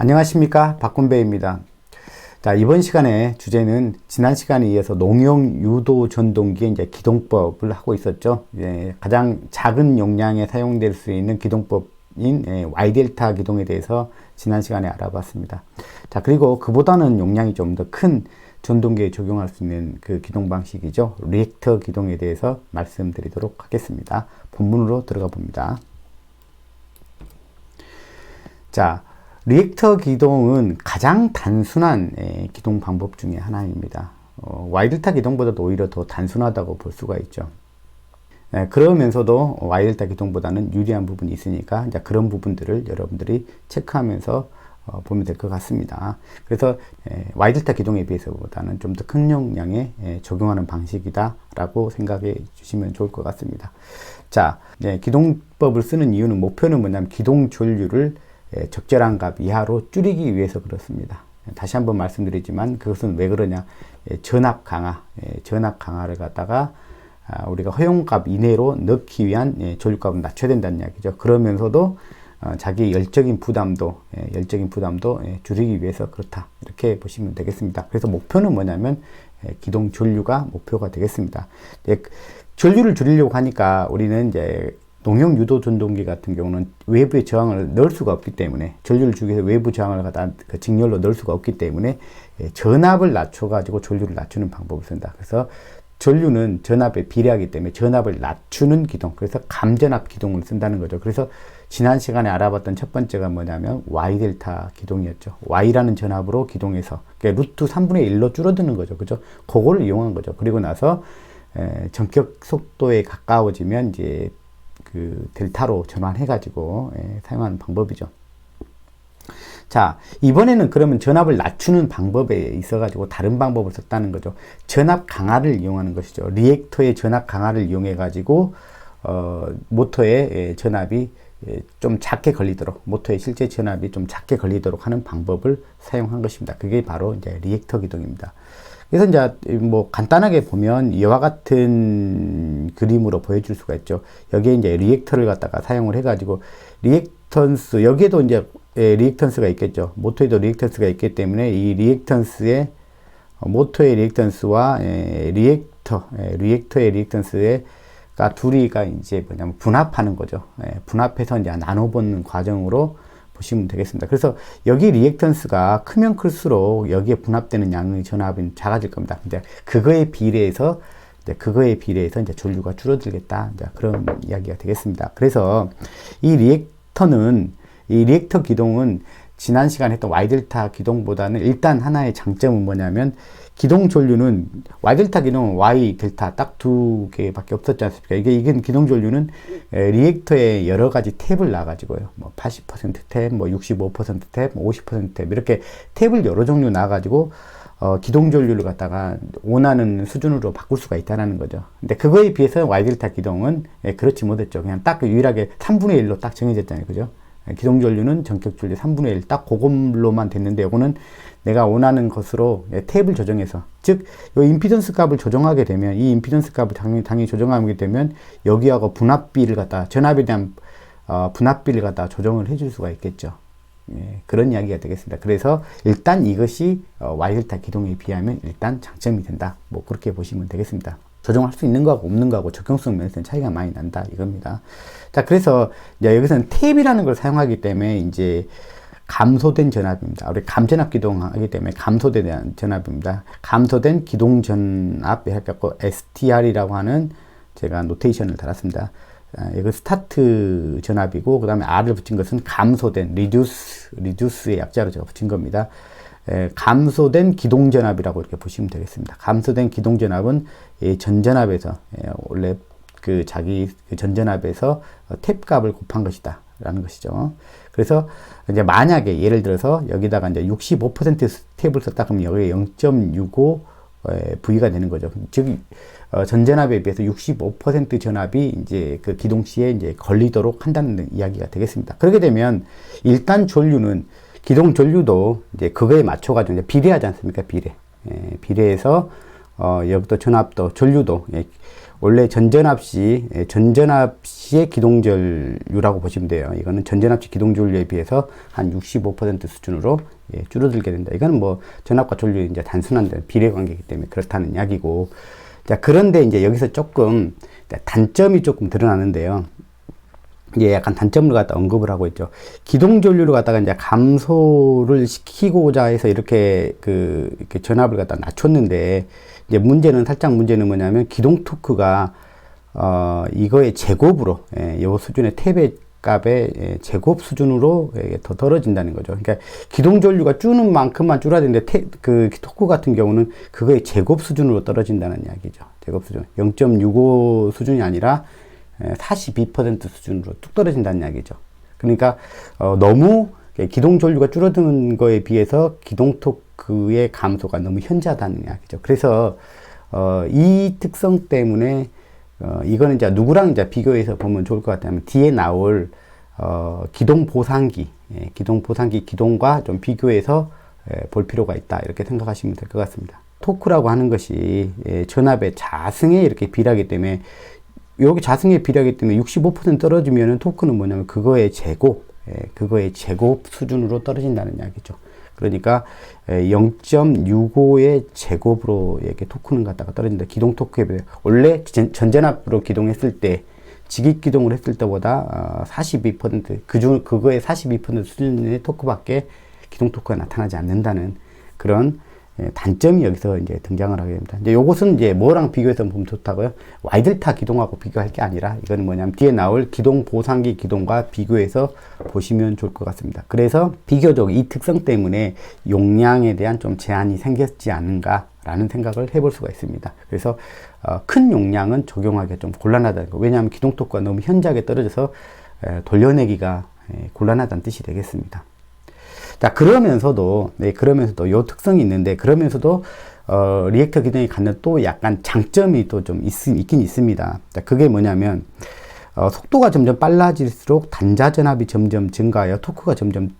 안녕하십니까, 박건배입니다. 자, 이번 시간에 주제는 지난 시간에 이어서 농용 유도 전동기의 이제 기동법을 하고 있었죠. 가장 작은 용량에 사용될 수 있는 기동법인 Y델타 기동에 대해서 지난 시간에 알아봤습니다. 자, 그리고 그보다는 용량이 좀 더 큰 전동기에 적용할 수 있는 그 기동 방식이죠. 리액터 기동에 대해서 말씀드리도록 하겠습니다. 본문으로 들어가 봅니다. 자, 리액터 기동은 가장 단순한 기동 방법 중에 하나입니다. Y델타 기동보다도 오히려 더 단순하다고 볼 수가 있죠. 그러면서도 Y델타 기동보다는 유리한 부분이 있으니까 이제 그런 부분들을 여러분들이 체크하면서 보면 될 것 같습니다. 그래서 Y델타 기동에 비해서보다는 좀 더 큰 용량에 적용하는 방식이다 라고 생각해 주시면 좋을 것 같습니다. 자, 기동법을 쓰는 이유는 목표는 뭐냐면 기동 전류를 적절한 값 이하로 줄이기 위해서 그렇습니다. 다시 한번 말씀드리지만 그것은 왜 그러냐, 전압 강화를 갖다가 우리가 허용값 이내로 넣기 위한 전류값을 낮춰야 된다는 이야기죠. 그러면서도 자기 열적인 부담도 줄이기 위해서 그렇다, 이렇게 보시면 되겠습니다. 그래서 목표는 뭐냐면 기동 전류가 목표가 되겠습니다. 전류를 줄이려고 하니까 우리는 이제 농용 유도 전동기 같은 경우는 외부의 저항을 넣을 수가 없기 때문에, 전류를 주기 위해서 외부 저항을 갖다 직렬로 넣을 수가 없기 때문에 전압을 낮춰 가지고 전류를 낮추는 방법을 쓴다. 그래서 전류는 전압에 비례하기 때문에 전압을 낮추는 기동, 그래서 감전압 기동을 쓴다는 거죠. 그래서 지난 시간에 알아봤던 첫 번째가 뭐냐면 Y델타 기동이었죠. Y라는 전압으로 기동해서 루트 3분의 1로 줄어드는 거죠. 그죠? 그거를 이용한 거죠. 그리고 나서 전격 속도에 가까워지면 이제 그 델타로 전환해 가지고 사용하는 방법이죠. 자, 이번에는 그러면 전압을 낮추는 방법에 있어 가지고 다른 방법을 썼다는 거죠. 전압 강화를 이용하는 것이죠. 리액터의 전압 강화를 이용해 가지고 모터의 전압이 좀 작게 걸리도록, 모터의 실제 전압이 좀 작게 걸리도록 하는 방법을 사용한 것입니다. 그게 바로 이제 리액터 기동입니다. 그래서 이제 뭐 간단하게 보면 이와 같은 그림으로 보여줄 수가 있죠. 여기에 이제 리액터를 갖다가 사용을 해가지고 리액턴스, 여기에도 이제 리액턴스가 있겠죠. 모터에도 리액턴스가 있기 때문에 이 리액턴스의 모터의 리액턴스와 리액터의 리액턴스가 둘이가 이제 뭐냐면 분합하는 거죠. 분합해서 이제 나눠보는 과정으로 보시면 되겠습니다. 그래서 여기 리액턴스가 크면 클수록 여기에 분합되는 양의 전압은 작아질 겁니다. 근데 그거에 비례해서 이제 전류가 줄어들겠다, 이제 그런 이야기가 되겠습니다. 그래서 이 리액터 기동은 지난 시간에 했던 Y델타 기동보다는 일단 하나의 장점은 뭐냐면, 기동 전류는 Y델타 기동은 Y델타 딱 두 개밖에 없었지 않습니까? 이게 기동 전류는 리액터에 여러 가지 탭을 놔가지고요. 뭐 80% 탭, 뭐 65% 탭, 50% 탭, 이렇게 탭을 여러 종류 놔가지고 기동 전류를 갖다가 원하는 수준으로 바꿀 수가 있다는 거죠. 근데 그거에 비해서 Y델타 기동은 그렇지 못했죠. 그냥 딱 유일하게 3분의 1로 딱 정해졌잖아요. 그죠? 기동 전류는 전격 전류 3분의 1 딱 그걸로만 됐는데, 이거는 내가 원하는 것으로 탭을 조정해서, 즉 이 임피던스 값을 조정하게 되면, 이 임피던스 값을 당연히 조정하게 되면 여기하고 분압비를 갖다, 전압에 대한 분압비를 갖다 조정을 해줄 수가 있겠죠. 그런 이야기가 되겠습니다. 그래서 일단 이것이 Y델타 기동에 비하면 일단 장점이 된다, 뭐 그렇게 보시면 되겠습니다. 조정할 수 있는 거하고 없는 거하고 적용성 면에서는 차이가 많이 난다, 이겁니다. 자, 그래서 이제 여기서는 탭이라는 걸 사용하기 때문에 이제 감소된 전압입니다. 우리 감전압 기동하기 때문에 감소된 전압입니다. 감소된 기동 전압, 해갖고 STR이라고 하는 제가 노테이션을 달았습니다. 이거 스타트 전압이고, 그 다음에 R을 붙인 것은 감소된 리듀스의 약자로 제가 붙인 겁니다. 감소된 기동 전압이라고 이렇게 보시면 되겠습니다. 감소된 기동 전압은 전전압에서 원래 그 자기 전전압에서 탭 값을 곱한 것이다 라는 것이죠. 그래서 이제 만약에 예를 들어서 여기다가 이제 65% 탭을 썼다 그러면 여기에 0.65 V가 되는 거죠. 즉 전전압에 비해서 65% 전압이 이제 그 기동 시에 이제 걸리도록 한다는 이야기가 되겠습니다. 그렇게 되면 일단 전류는, 기동 전류도 이제 그거에 맞춰가지고 이제 비례하지 않습니까? 비례해서 여기도 전압도 전류도 원래 전전압 시의 기동전류라고 보시면 돼요. 이거는 전전압 시 기동전류에 비해서 한 65% 수준으로 줄어들게 된다. 이거는 뭐 전압과 전류의 이제 단순한 비례 관계이기 때문에 그렇다는 이야기고. 자, 그런데 이제 여기서 조금 단점이 조금 드러나는데요. 이게 약간 단점을 갖다 언급을 하고 있죠. 기동전류를 갖다가 이제 감소를 시키고자 해서 이렇게 이렇게 전압을 갖다 낮췄는데, 이제 문제는 뭐냐면, 기동 토크가, 이거의 제곱으로, 요 수준의 태배 값의 제곱 수준으로 더 떨어진다는 거죠. 그러니까 기동전류가 주는 만큼만 줄어야 되는데, 그 토크 같은 경우는 그거의 제곱 수준으로 떨어진다는 이야기죠. 제곱 수준. 0.65 수준이 아니라 42% 수준으로 뚝 떨어진다는 이야기죠. 그러니까 너무 기동 전류가 줄어드는 거에 비해서 기동 토크의 감소가 너무 현저하다는 이야기죠. 그래서 이 특성 때문에 이거는 이제 누구랑 이제 비교해서 보면 좋을 것 같다면, 뒤에 나올 기동 보상기 기동과 좀 비교해서 볼 필요가 있다, 이렇게 생각하시면 될 것 같습니다. 토크라고 하는 것이 전압의 자승에 이렇게 비례하기 때문에, 여기 자승에 비례하기 때문에 65% 떨어지면은 토크는 뭐냐면 그거의 제곱 수준으로 떨어진다는 이야기죠. 그러니까 0.65의 제곱으로 이렇게 토크는 갖다가 떨어진다. 기동 토크에 비해 원래 전전압으로 기동했을 때, 직입 기동을 했을 때보다 42% 그거의 42% 수준의 토크밖에 기동 토크가 나타나지 않는다는 그런 단점이 여기서 이제 등장을 하게 됩니다. 이제 요것은 이제 뭐랑 비교해서 보면 좋다고요? 와이들타 기동하고 비교할 게 아니라, 이거는 뭐냐면 뒤에 나올 기동 보상기 기동과 비교해서 보시면 좋을 것 같습니다. 그래서 비교적 이 특성 때문에 용량에 대한 좀 제한이 생겼지 않은가라는 생각을 해볼 수가 있습니다. 그래서 큰 용량은 적용하기가 좀 곤란하다는 거. 왜냐하면 기동 토크가 너무 현저하게 떨어져서 돌려내기가 곤란하다는 뜻이 되겠습니다. 자, 그러면서도 요 특성이 있는데, 그러면서도 리액터 기동이 갖는 또 약간 장점이 또 좀 있긴 있습니다. 자, 그게 뭐냐면, 속도가 점점 빨라질수록 단자 전압이 점점 증가하여 토크가 점점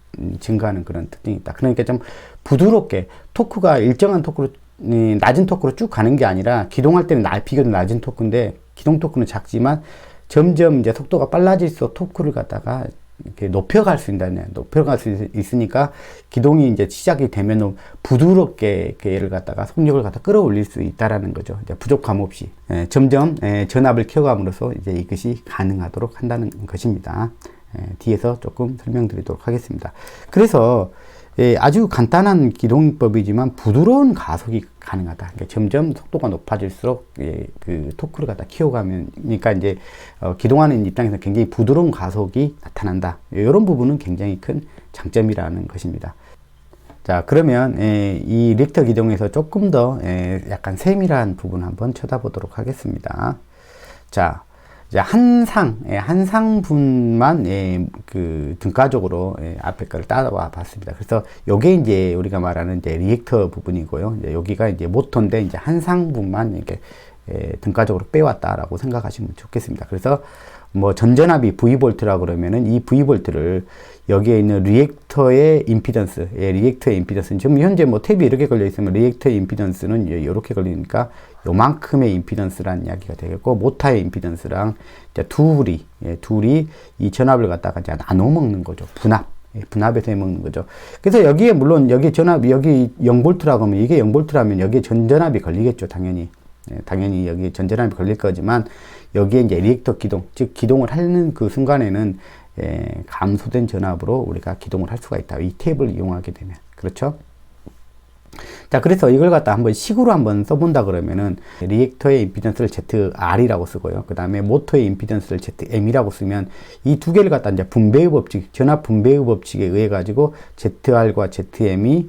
증가하는 그런 특징이 있다. 그러니까 좀 부드럽게 토크가 일정한 토크로, 낮은 토크로 쭉 가는 게 아니라, 기동할 때는 비교적 낮은 토크인데, 기동 토크는 작지만 점점 이제 속도가 빨라질수록 토크를 갖다가 이렇게 높여갈 수 있으니까, 기동이 이제 시작이 되면 부드럽게 얘를 갖다가 속력을 갖다 끌어올릴 수 있다라는 거죠. 이제 부족함 없이 점점 전압을 키워감으로써 이제 이것이 가능하도록 한다는 것입니다. 뒤에서 조금 설명드리도록 하겠습니다. 그래서 아주 간단한 기동법이지만 부드러운 가속이 가능하다. 그러니까 점점 속도가 높아질수록 그 토크를 갖다 키워가면니까 이제 기동하는 입장에서 굉장히 부드러운 가속이 나타난다. 이런 부분은 굉장히 큰 장점이라는 것입니다. 자, 그러면 이 리액터 기동에서 조금 더 약간 세밀한 부분 한번 쳐다보도록 하겠습니다. 자, 이제 한 상분만 그 등가적으로 앞에 거를 따라와 봤습니다. 그래서 요게 이제 우리가 말하는 이제 리액터 부분이고요. 이제 여기가 이제 모터인데, 이제 한 상분만 이렇게 등가적으로 빼왔다라고 생각하시면 좋겠습니다. 그래서 뭐 전전압이 V볼트라고 그러면은, 이 V볼트를 여기에 있는 리액터의 임피던스, 리액터의 임피던스는 지금 현재 뭐 탭이 이렇게 걸려 있으면 리액터의 임피던스는 이렇게 걸리니까 요만큼의 임피던스라는 이야기가 되겠고, 모터의 임피던스랑 이제 둘이 이 전압을 갖다가 이제 나눠 먹는 거죠. 분압에서 해 먹는 거죠. 그래서 여기에 물론 여기 전압이 여기 0볼트라고 하면, 이게 0볼트라면 여기에 전전압이 걸리겠죠. 당연히 여기 전전압이 걸릴 거지만, 여기에 이제 리액터 기동, 즉 기동을 하는 그 순간에는 감소된 전압으로 우리가 기동을 할 수가 있다. 이 탭을 이용하게 되면. 그렇죠? 자, 그래서 이걸 갖다 한번 식으로 한번 써본다 그러면은, 리액터의 임피던스를 ZR이라고 쓰고요. 그 다음에 모터의 임피던스를 ZM이라고 쓰면, 이 두 개를 갖다 이제 분배의 법칙, 전압 분배의 법칙에 의해 가지고 ZR과 ZM이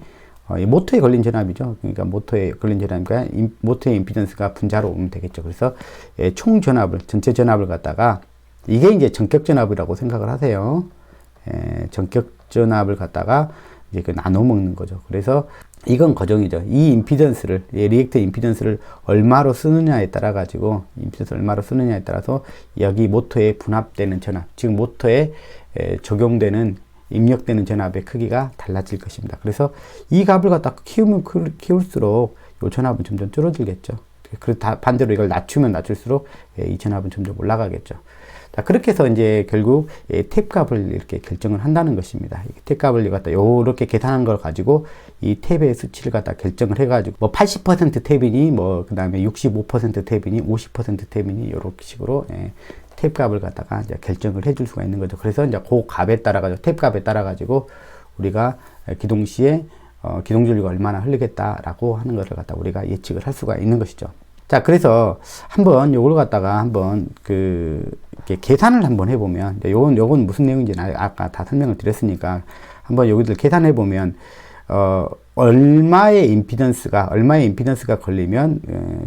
이 모터에 걸린 전압이죠. 그러니까 모터에 걸린 전압이니까 모터의 임피던스가 분자로 오면 되겠죠. 그래서 총 전압을, 전체 전압을 갖다가, 이게 이제 전격 전압이라고 생각을 하세요. 전격 전압을 갖다가 이제 그 나눠 먹는 거죠. 그래서 이건 거정이죠. 이 임피던스를, 리액터 임피던스를 얼마로 쓰느냐에 따라 가지고, 임피던스 얼마로 쓰느냐에 따라서 여기 모터에 분압되는 전압, 즉 모터에 적용되는 입력되는 전압의 크기가 달라질 것입니다. 그래서 이 값을 갖다 키우면 키울수록 이 전압은 점점 줄어들겠죠. 그 반대로 이걸 낮추면 낮출수록 이 전압은 점점 올라가겠죠. 자, 그렇게 해서 이제 결국 탭 값을 이렇게 결정을 한다는 것입니다. 탭 값을 갖다 요렇게 계산한 걸 가지고 이 탭의 수치를 갖다 결정을 해가지고 뭐 80% 탭이니 뭐 그 다음에 65% 탭이니 50% 탭이니 요렇게 식으로 탭 값을 갖다가 이제 결정을 해줄 수가 있는 거죠. 그래서 이제 그 값에 따라 가지고 탭 값에 따라 가지고 우리가 기동 시에 기동 전류가 얼마나 흐르겠다라고 하는 것을 갖다 우리가 예측을 할 수가 있는 것이죠. 자, 그래서 한번 요걸 갖다가 한번 이렇게 계산을 한번 해보면, 요건 무슨 내용인지는 아까 다 설명을 드렸으니까 한번 여기들 계산해 보면, 얼마의 임피던스가 걸리면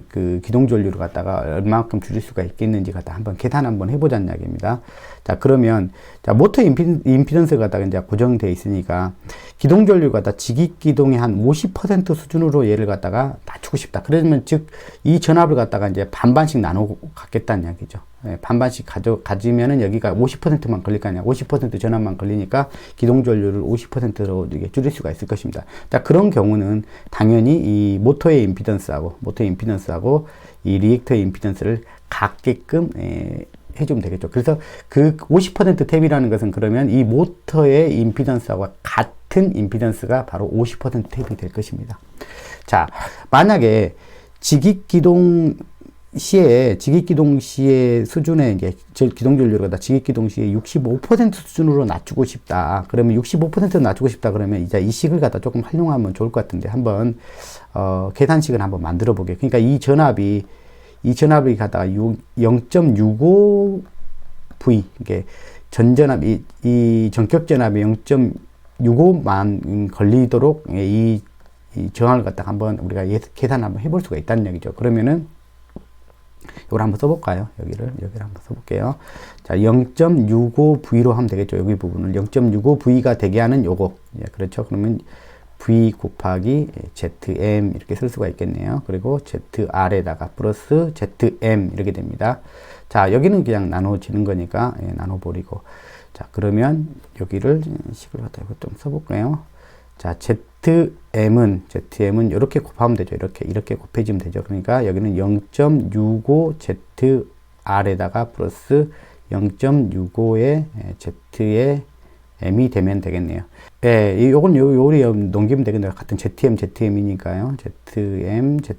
그 기동 전류를 갖다가 얼마만큼 줄일 수가 있겠는지 갖다 한번 계산 한번 해보자는 이야기입니다. 자, 그러면 자, 모터 임피던스가 갖다가 이제 고정되어 있으니까 기동 전류가 갖다 직익 기동의 한 50% 수준으로 얘를 갖다가 낮추고 싶다. 그러면 즉 이 전압을 갖다가 이제 반반씩 나누고 갖겠다는 이야기죠. 반반씩 가지면은 여기가 50%만 걸릴 거 아니야. 50% 전압만 걸리니까 기동 전류를 50%로 이게 줄일 수가 있을 것입니다. 자, 그런 경우는 당연히 이 모터의 임피던스하고 이 리액터의 임피던스를 같게끔 해주면 되겠죠. 그래서 그 50% 탭이라는 것은 그러면 이 모터의 임피던스하고 같은 임피던스가 바로 50% 탭이 될 것입니다. 자, 만약에 직익기동 시에 수준에 이제 기동 전류를 갖다 직익기동 시에 65% 수준으로 낮추고 싶다. 그러면 65% 낮추고 싶다. 그러면 이제 이 식을 갖다 조금 활용하면 좋을 것 같은데 한번 계산식을 한번 만들어 보게. 그러니까 이 전압이 갖다가 0.65V 이게 전전압 이 전격 전압이 0.65만 걸리도록 이 정항을 갖다가 한번 우리가 계산 한번 해볼 수가 있다는 얘기죠. 그러면은 이걸 한번 써볼까요? 여기를 한번 써볼게요. 자, 0.65V로 하면 되겠죠. 여기 부분을 0.65V가 되게 하는 요거. 그렇죠. 그러면 V 곱하기 ZM 이렇게 쓸 수가 있겠네요. 그리고 ZR에다가 플러스 ZM 이렇게 됩니다. 자, 여기는 그냥 나눠지는 거니까 나눠버리고. 자, 그러면 여기를 식을 갖다 좀 써볼까요? 자, ZM은 이렇게 곱하면 되죠. 이렇게 곱해지면 되죠. 그러니까 여기는 0.65ZR에다가 플러스 0.65의 Z의 M이 되면 되겠네요. 예, 요건 요리 넘기면 되겠네요. 같은 ZM이니까요.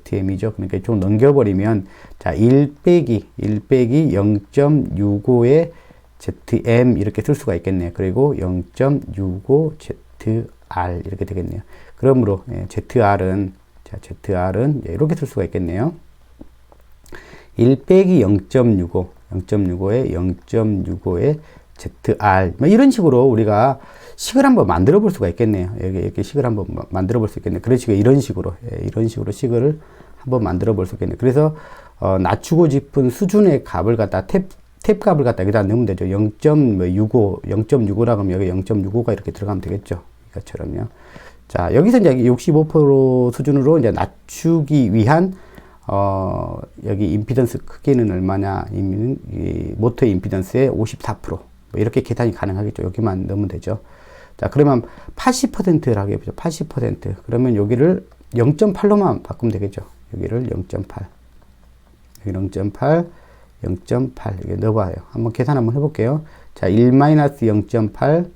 ZM이죠. 그러니까 이쪽 넘겨버리면, 자, 1 빼기 0.65의 ZM 이렇게 쓸 수가 있겠네요. 그리고 0.65ZR 이렇게 되겠네요. 그러므로 ZR은 이렇게 쓸 수가 있겠네요. 1 빼기 0.65의 0.65의 ZR 이런 식으로 우리가 식을 한번 만들어 볼 수가 있겠네요. 이렇게 식을 한번 만들어 볼 수 있겠네요. 그런 식으로 이런 식으로 식을 한번 만들어 볼 수 있겠네요. 그래서 낮추고 싶은 수준의 값을 갖다 탭 값을 갖다 여기다 넣으면 되죠. 0.65라고 하면 여기 0.65가 이렇게 들어가면 되겠죠. 이것처럼요. 자, 여기서 이제 65% 수준으로 이제 낮추기 위한 여기 임피던스 크기는 얼마냐? 이 모터의 임피던스의 54%. 뭐 이렇게 계산이 가능하겠죠. 여기만 넣으면 되죠. 자, 그러면 80%라고 해보죠. 80%. 그러면 여기를 0.8로만 바꾸면 되겠죠. 여기를 0.8. 여기 0.8, 0.8. 이렇게 넣어봐요. 한번 계산 한번 해볼게요. 자, 1-0.8,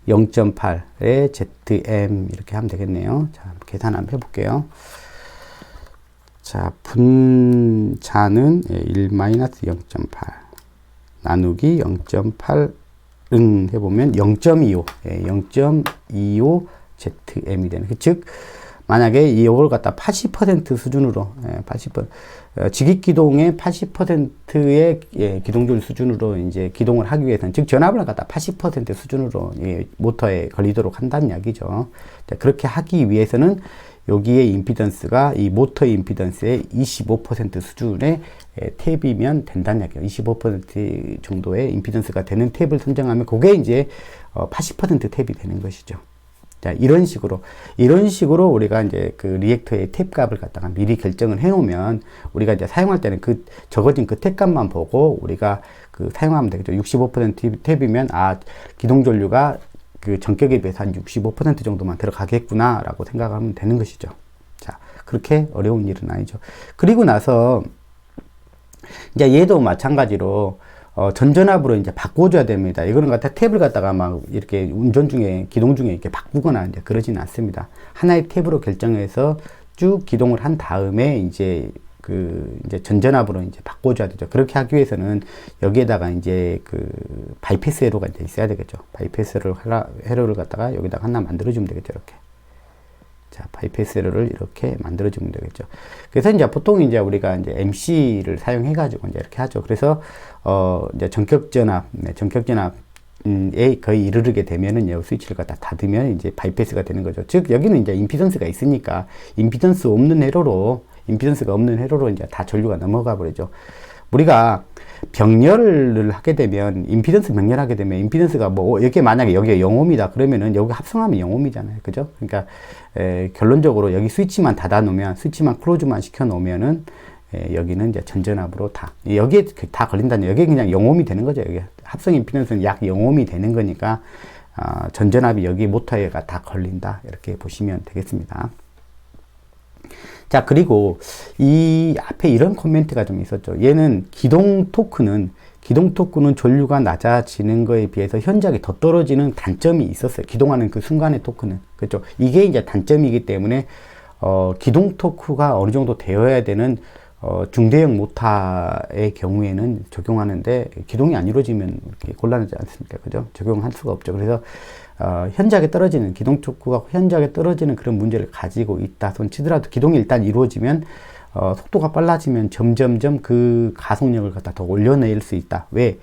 0.8의 ZM 이렇게 하면 되겠네요. 자, 계산 한번 해볼게요. 자, 분자는 1-0.8 나누기 0.8 해보면 0.25 0.25 ZM이 되는. 즉 만약에 이걸 갖다 80% 수준으로 80% 직익기동의 80%의 기동줄 수준으로 이제 기동을 하기 위해서는, 즉 전압을 갖다 80% 수준으로 모터에 걸리도록 한다는 이야기죠. 자, 그렇게 하기 위해서는 여기에 임피던스가 이 모터 임피던스의 25% 수준의 탭이면 된다는 이야기예요. 25% 정도의 임피던스가 되는 탭을 선정하면 그게 이제 80% 탭이 되는 것이죠. 자, 이런 식으로 우리가 이제 그 리액터의 탭 값을 갖다가 미리 결정을 해 놓으면 우리가 이제 사용할 때는 그 적어진 그 탭 값만 보고 우리가 그 사용하면 되겠죠. 65% 탭이면 기동 전류가 그 전격에 비해서 한 65% 정도만 들어가겠구나 라고 생각하면 되는 것이죠. 자, 그렇게 어려운 일은 아니죠. 그리고 나서 이제 얘도 마찬가지로 전전압으로 이제 바꿔줘야 됩니다. 이거는 갖다 탭을 갖다가 막 이렇게 운전 중에, 기동 중에 이렇게 바꾸거나 이제 그러지는 않습니다. 하나의 탭으로 결정해서 쭉 기동을 한 다음에 이제 이제 전전압으로 이제 바꿔줘야 되죠. 그렇게 하기 위해서는 여기에다가 이제 바이패스 회로가 이제 있어야 되겠죠. 바이패스 회로를 갖다가 여기다가 하나 만들어주면 되겠죠. 이렇게. 자, 바이패스 회로를 이렇게 만들어주면 되겠죠. 그래서 이제 보통 이제 우리가 이제 MC를 사용해가지고 이제 이렇게 하죠. 그래서, 이제 전격전압, 에 거의 이르게 되면은 요 스위치를 갖다 닫으면 이제 바이패스가 되는 거죠. 즉, 여기는 이제 임피던스가 있으니까 임피던스가 없는 회로로 이제 다 전류가 넘어가 버리죠. 우리가 병렬을 하게 되면, 임피던스 병렬하게 되면, 임피던스가 여기 만약에 여기가 0ohm이다. 그러면은 여기 합성하면 0ohm이잖아요. 그죠? 그러니까, 결론적으로 여기 스위치만 닫아 놓으면, 스위치만 클로즈만 시켜 놓으면은, 여기는 이제 전전압으로 여기에 다 걸린다는, 여기 그냥 0ohm이 되는 거죠. 여기 합성 임피던스는 약 0ohm이 되는 거니까, 전전압이 여기 모터에가 다 걸린다. 이렇게 보시면 되겠습니다. 자, 그리고 이 앞에 이런 코멘트가 좀 있었죠. 얘는 기동 토크는 전류가 낮아지는 거에 비해서 현저하게 더 떨어지는 단점이 있었어요. 기동하는 그 순간의 토크는. 그렇죠. 이게 이제 단점이기 때문에, 기동 토크가 어느 정도 되어야 되는, 중대형 모터의 경우에는 적용하는데, 기동이 안 이루어지면 이렇게 곤란하지 않습니까? 그죠? 적용할 수가 없죠. 그래서, 현저하게 떨어지는, 기동 토크가 현저하게 떨어지는 그런 문제를 가지고 있다 손 치더라도, 기동이 일단 이루어지면, 속도가 빨라지면 점점점 그 가속력을 갖다 더 올려낼 수 있다. 왜?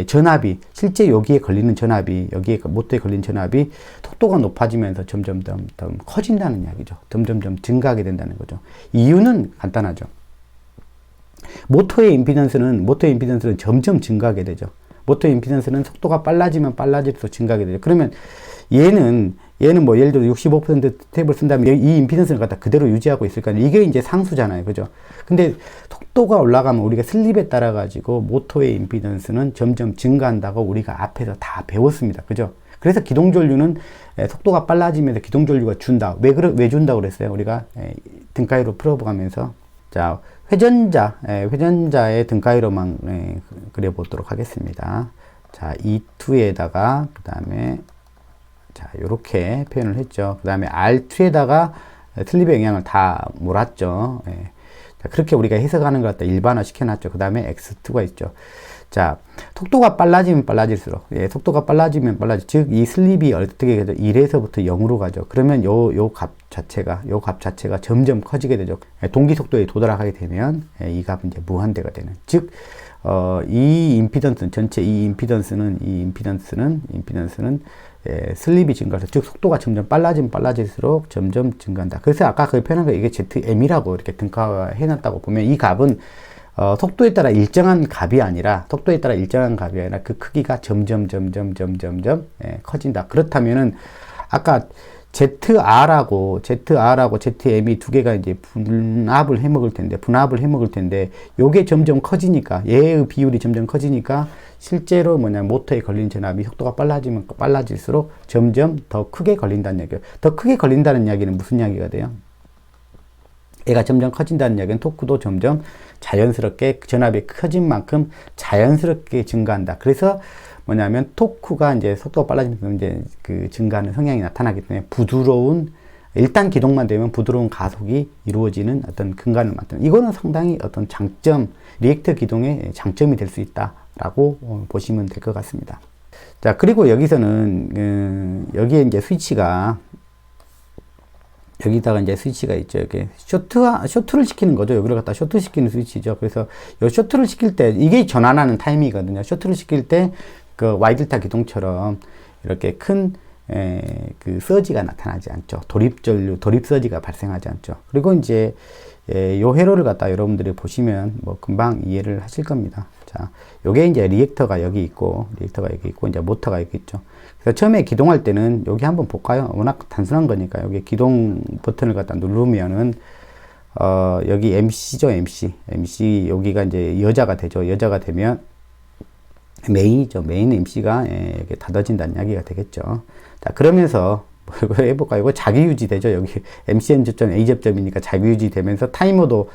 전압이, 실제 여기에 걸리는 전압이, 여기에 모터에 걸린 전압이 속도가 높아지면서 점점 더 커진다는 이야기죠. 점점점 증가하게 된다는 거죠. 이유는 간단하죠. 모터의 임피던스는 점점 증가하게 되죠. 모터 임피던스는 속도가 빨라지면 빨라질수록 증가하게 되죠. 그러면 얘는 뭐 예를 들어 65% 탭을 쓴다면 이 임피던스를 갖다 그대로 유지하고 있을 거 아니에요. 이게 이제 상수잖아요. 그죠? 근데 속도가 올라가면 우리가 슬립에 따라 가지고 모터의 임피던스는 점점 증가한다고 우리가 앞에서 다 배웠습니다. 그죠? 그래서 기동전류는 속도가 빨라지면서 기동전류가 준다. 왜 준다고 그랬어요? 우리가 등가위로 풀어보면서. 자, 회전자의 등가위로만 그려보도록 하겠습니다. 자, E2에다가 그 다음에 자, 요렇게 표현을 했죠. 그 다음에 R2에다가 슬립의 영향을 다 몰았죠. 자, 그렇게 우리가 해석하는 걸 갖다 일반화 시켜놨죠. 그 다음에 X2가 있죠. 자, 속도가 빨라지면 빨라질수록, 속도가 빨라지면 즉, 이 슬립이 어떻게 되죠? 1에서부터 0으로 가죠. 그러면 요 값 자체가 점점 커지게 되죠. 동기 속도에 도달하게 되면, 이 값은 이제 무한대가 되는. 즉, 이 임피던스는 슬립이 증가해서, 즉, 속도가 점점 빨라지면 빨라질수록 점점 증가한다. 그래서 아까 그 표현한 거 이게 ZM이라고 이렇게 등가해 놨다고 보면 이 값은 속도에 따라 일정한 값이 아니라 그 크기가 점점 커진다. 그렇다면은 아까 ZR하고 ZM이 두 개가 이제 분압을 해먹을 텐데 요게 점점 커지니까, 얘의 비율이 점점 커지니까 실제로 모터에 걸리는 전압이 속도가 빨라지면 빨라질수록 점점 더 크게 걸린다는 얘기예요. 더 크게 걸린다는 이야기는 무슨 이야기가 돼요? 얘가 점점 커진다는 이야기는 토크도 점점 자연스럽게, 전압이 커진 만큼 자연스럽게 증가한다. 그래서 뭐냐면 토크가 이제 속도가 빨라지면서 이제 그 증가하는 성향이 나타나기 때문에 일단 기동만 되면 부드러운 가속이 이루어지는 어떤 근간을 만드는, 이거는 상당히 어떤 장점, 리액터 기동의 장점이 될 수 있다라고 보시면 될 것 같습니다. 자, 그리고 여기서는 여기에 이제 스위치가, 여기다가 이제 스위치가 있죠. 이렇게 쇼트를 시키는 거죠. 여기를 갖다 쇼트 시키는 스위치죠. 그래서 이 쇼트를 시킬 때, 이게 전환하는 타이밍이거든요. 쇼트를 시킬 때 그 Y델타 기동처럼 이렇게 큰 그 서지가 나타나지 않죠. 도립 서지가 발생하지 않죠. 그리고 이제 요 회로를 갖다 여러분들이 보시면 뭐 금방 이해를 하실 겁니다. 자, 요게 이제 리액터가 여기 있고 이제 모터가 여기 있죠. 그래서 처음에 기동할 때는 여기 한번 볼까요? 워낙 단순한 거니까 여기 기동 버튼을 갖다 누르면은 여기 MC죠, MC 여기가 이제 여자가 되죠. 여자가 되면 메인 MC가 이렇게 닫아진다는 이야기가 되겠죠. 자, 그러면서 이거 해볼까요? 이거 자기 유지되죠. 여기 MCN 접점, A 접점이니까 자기 유지되면서 타이머도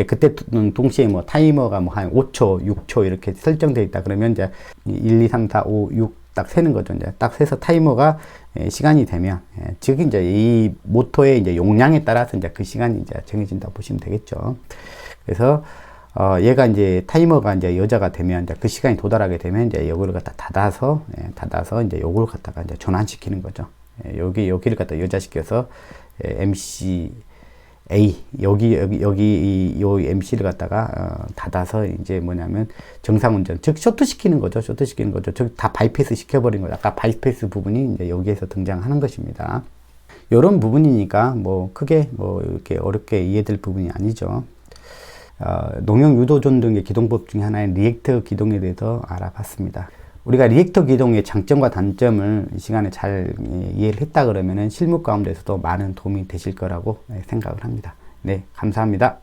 그때는 동시에 뭐 타이머가 뭐 한 5초, 6초 이렇게 설정되어 있다. 그러면 이제 1, 2, 3, 4, 5, 6 딱 세는 거죠. 이제 딱 세서 타이머가 시간이 되면 즉 이제 이 모터의 이제 용량에 따라서 이제 그 시간이 이제 정해진다고 보시면 되겠죠. 그래서 얘가 이제 타이머가 이제 여자가 되면 이제 그 시간이 도달하게 되면 이제 요거를 갖다 닫아서 이제 요걸 갖다가 이제 전환시키는 거죠. 여기를 갖다 여자시켜서 MC A 요 MC를 갖다가 닫아서 이제 뭐냐면 정상운전 즉 쇼트시키는 거죠. 즉 다 바이패스 시켜버린 거죠. 아까 바이패스 부분이 이제 여기에서 등장하는 것입니다. 요런 부분이니까 뭐 크게 뭐 이렇게 어렵게 이해될 부분이 아니죠. 농용 유도존 등의 기동법 중에 하나인 리액터 기동에 대해서 알아봤습니다. 우리가 리액터 기동의 장점과 단점을 이 시간에 잘 이해를 했다 그러면은 실무 가운데서도 많은 도움이 되실 거라고 생각을 합니다. 네, 감사합니다.